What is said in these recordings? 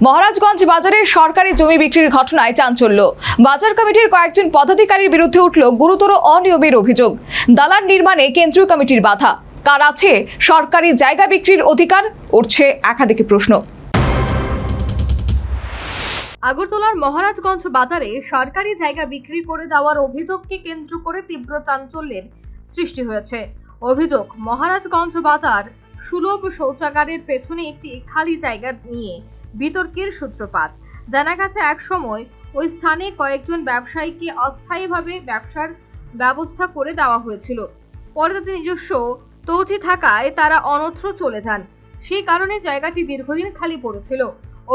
মহারাজগঞ্জ বাজারে সরকারি জমি বিক্রির ঘটনায় চাঞ্চল্য। বাজার কমিটির কয়েকজন পদাধিকারীর বিরুদ্ধে উঠল গুরুতর অনিয়মের অভিযোগ। দালান নির্মাণে কেন্দ্রীয় কমিটির বাধা। কার আছে সরকারি জায়গা বিক্রির অধিকার, উঠছে একাধিক প্রশ্ন। আগরতলার মহারাজগঞ্জ বাজারে সরকারি জায়গা বিক্রি করে দেওয়ার অভিযোগকে কেন্দ্র করে তীব্র চাঞ্চল্যের সৃষ্টি হয়েছে। অভিযোগ, মহারাজগঞ্জ বাজার সুলভ শৌচাগারের পেছনে একটি খালি জায়গা নিয়ে বিতর্কের সূত্রপাত। জানা গেছে এক সময় ওই স্থানে কয়েকজন ব্যবসায়ীকে অস্থায়ীভাবে ব্যবসার ব্যবস্থা করে দেওয়া হয়েছিল। পরে তাদের নিজস্ব তৌচি থাকায় তারা অন্যত্র চলে যান। সেই কারণে জায়গাটি দীর্ঘদিন খালি পড়েছিল।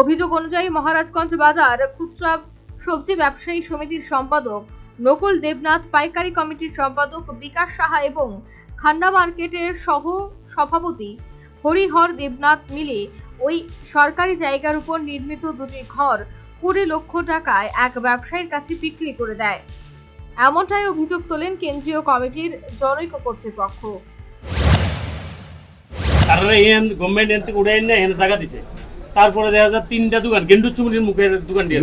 অভিযোগ অনুযায়ী মহারাজগঞ্জ বাজার খুচরা সবজি ব্যবসায়ী সমিতির সম্পাদক নকুল দেবনাথ, পাইকারি কমিটির সম্পাদক বিকাশ সাহা এবং খান্ডা মার্কেটের সহ সভাপতি হরিহর দেবনাথ মিলে ওই সরকারি জায়গার উপর নির্মিত দুটি ঘর 20 লক্ষ টাকায় এক ব্যবসায়ীর কাছে বিক্রি করে দেয়। এমনটাই অভিযোগ তোলেন কেন্দ্রীয় কমিটির জনৈক কর্তৃপক্ষ। তারপরে দেখা যায় 3টা দোকান গেন্ডু চুমুনির মুখের দোকান দিয়ে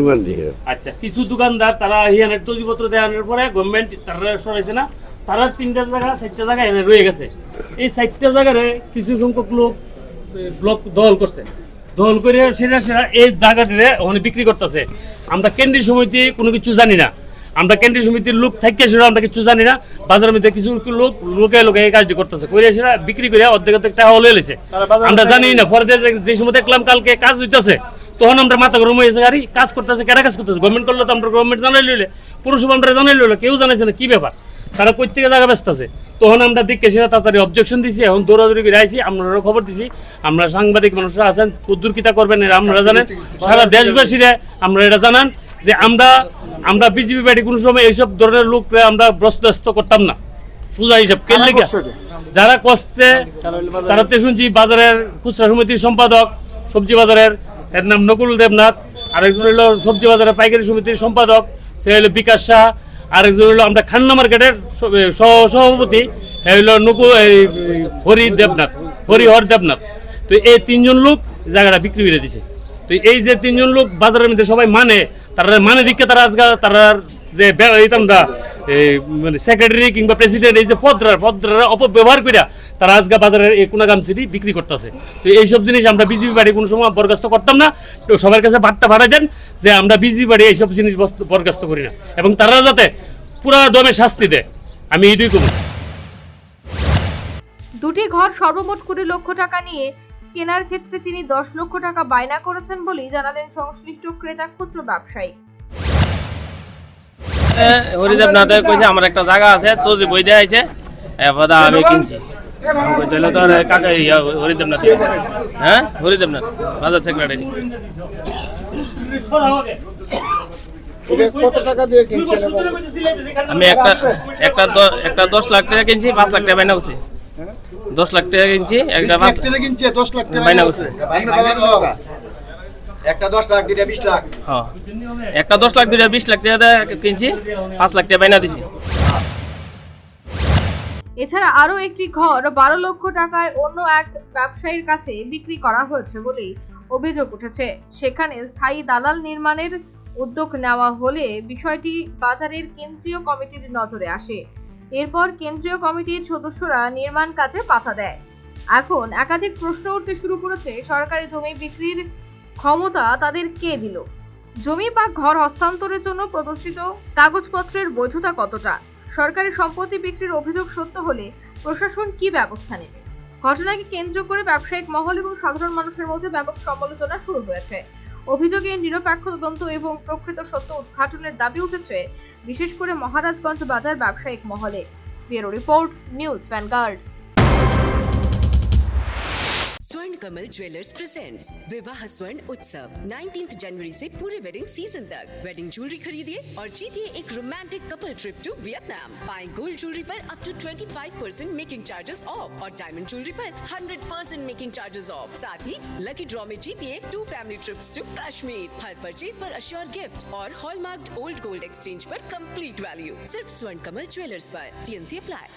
আচ্ছা কিছু দোকানদার তারা হিয়ানের তজিপত্র দেওয়ানোর পরে গভর্নমেন্ট তারা সরাইছে না, তারা 3টা জায়গা 4টা জায়গা এনে রয়ে গেছে। এই 4টা জায়গায় কিছু সংখ্যক লোক ব্লক দখল করছে, দখল করে সেরা এই জায়গাটিতে ওখানে বিক্রি করতেছে। আমরা কেন্দ্রীয় সমিতি কোনো কিছু জানি না, আমরা কেন্দ্রীয় সমিতির লোক থাকতে সেটা আমরা কিছু জানি না। বাজারের মধ্যে কিছু লোকে এই কাজটি করতেছে, করে সেটা বিক্রি করে অর্ধেক টাকা হলে এলেছে, আমরা জানি না। পরে যে সময় দেখলাম কালকে কাজ হইতেছে, তখন আমরা মাথা গরম হয়েছে, গাড়ি কাজ করতেছে, কেনা কাজ করতেছে। গভর্নমেন্ট করলে তো আমরা গভর্নমেন্ট জানাই লইলে, পুরসভা আমরা জানাই লইলে, কেউ জানাইছে না কি ব্যাপার, তারা কই থেকে জায়গা ব্যস্ত আছে। তখন আমরা দেখে সেটা তাড়াতাড়ি অবজেকশন দিছি, এখন দৌড়াদৌড়ি করে আইসি, আমরা খবর দিছি। আমরা সাংবাদিক মানুষরা আছেন, কুদ্দুর কিতা করবেন এরা আমরা জানেন, সারা দেশবাসীরা আমরা এটা জানান যে আমরা বিজেপি পার্টি কোনো সময় এইসব ধরনের লোকরা আমরা বরদাস্ত করতাম না। সোজা হিসাব কেন লেগে যারা কষ্টে তারা শুনছি বাজারের খুচরা সমিতির সম্পাদক সবজি বাজারের, এর নাম নকুল দেবনাথ, আরেকজন হলো সবজি বাজারের পাইকারি সমিতির সম্পাদক, সে হলো বিকাশ শাহ, আরেকজন হলো আমরা খান্না মার্কেটের সভাপতি, সে হলো হরিহর দেবনাথ। তো এই 3জন লোক জায়গাটা বিক্রি করে দিছে। তো এই যে 3জন লোক বাজারের মধ্যে সবাই তারা দিকে তারা আজকে তারা যে আমরা মানে সেক্রেটারি কিংবা প্রেসিডেন্ট এই যে পদরা অপব্যবহার করে তারা আজকে বাজারের এই কোনাগামসিটি বিক্রি করতেছে। তো এইসব জিনিস আমরা বিজেপি বাড়ি কোনো সময় বরখাস্ত করতাম না। তো সবার কাছে বার্তা পাঠাই দেন যে আমরা বিজেপি বাড়ি এইসব জিনিস বরখাস্ত করি না, এবং তারা যাতে পুরা দমে শাস্তি দেয়, আমি এইটাই করব। দুটি ঘর সর্বমোট 20 লক্ষ টাকা নিয়ে কেনার ক্ষেত্রে তিনি 10 লক্ষ টাকা বায়না করেছেন বলেই জানালেন সংশ্লিষ্ট ক্রেতা ক্ষুদ্র ব্যবসায়ী। হরিদেবনাথ কইছে আমার একটা জায়গা আছে, তো যে বই দেয়া আছে এবারে আমি কিনছি। আমি কই তাহলে তো কাকা হরিদেবনাথ, হ্যাঁ হরিদেবনাথ বাজার সেক্রেটারি। কত টাকা দিয়ে কিনছেন? আমি একটা 10 লাখ টাকা কিনছি, 5 লাখ টাকা বায়না করছি। 10 লাখ টাকা কিনছি, একটা 10 লাখ টাকা বায়না করছি। একটা 10 লাখ, দুইটা 20 লাখ। হ্যাঁ, একটা 10 লাখ, দুইটা 20 লাখ টাকা কিনছি, 5 লাখ টাকা বায়না দিছি। এছাড়া আরো একটি ঘর 12 লক্ষ টাকায় অন্য এক ব্যবসায়ীর কাছে বিক্রি করা হয়েছে বলেই অভিযোগ উঠেছে। সেখানে স্থায়ী দালাল নির্মাণের উদ্যোগ নেওয়া হলে বিষয়টি বাজারের কেন্দ্রীয় কমিটির নজরে আসে। এরপর কেন্দ্রীয় কমিটির সদস্যরা নির্মাণ কাজে বাধা দেয়। এখন একাধিক প্রশ্ন উঠতে শুরু করেছে, সরকারি জমি বিক্রির ক্ষমতা তাদের কে দিল? জমি বা ঘর হস্তান্তরের জন্য প্রদর্শিত কাগজপত্রের বৈধতা কতটা? সরকারি সম্পত্তি বিক্রির অভিযোগ সত্য হলে প্রশাসন কি ব্যবস্থা নেবে? ঘটনাকে কেন্দ্র করে ব্যবসায়িক মহল এবং সাধারণ মানুষের মধ্যে ব্যাপক সমালোচনা শুরু হয়েছে। অভিযোগে নিরপেক্ষ তদন্ত এবং প্রকৃত সত্য উদ্ঘাটনের দাবি উঠেছে, বিশেষ করে মহারাজগঞ্জ বাজার ব্যবসায়িক মহলে। Bureau report, news vanguard. स्वर्ण कमल ज्वेलर्स प्रेजेंट्स विवाह स्वर्ण उत्सव 19 जनवरी से पूरे वेडिंग सीजन तक। वेडिंग ज्वेलरी खरीदिए और जीतिए एक romantic couple trip to Vietnam. पाएं गोल्ड ज्वेलरी पर up to 25% making charges off और डायमंड ज्वेलरी पर 100% मेकिंग चार्जेस ऑफ। साथ ही लकी ड्रॉ में जीतिए 2 फैमिली ट्रिप्स टू कश्मीर। हर परचेज पर अश्योर गिफ्ट और हॉलमार्क्ड ओल्ड गोल्ड एक्सचेंज पर कंप्लीट वैल्यू। सिर्फ स्वर्ण कमल ज्वेलर्स पर। TNC apply.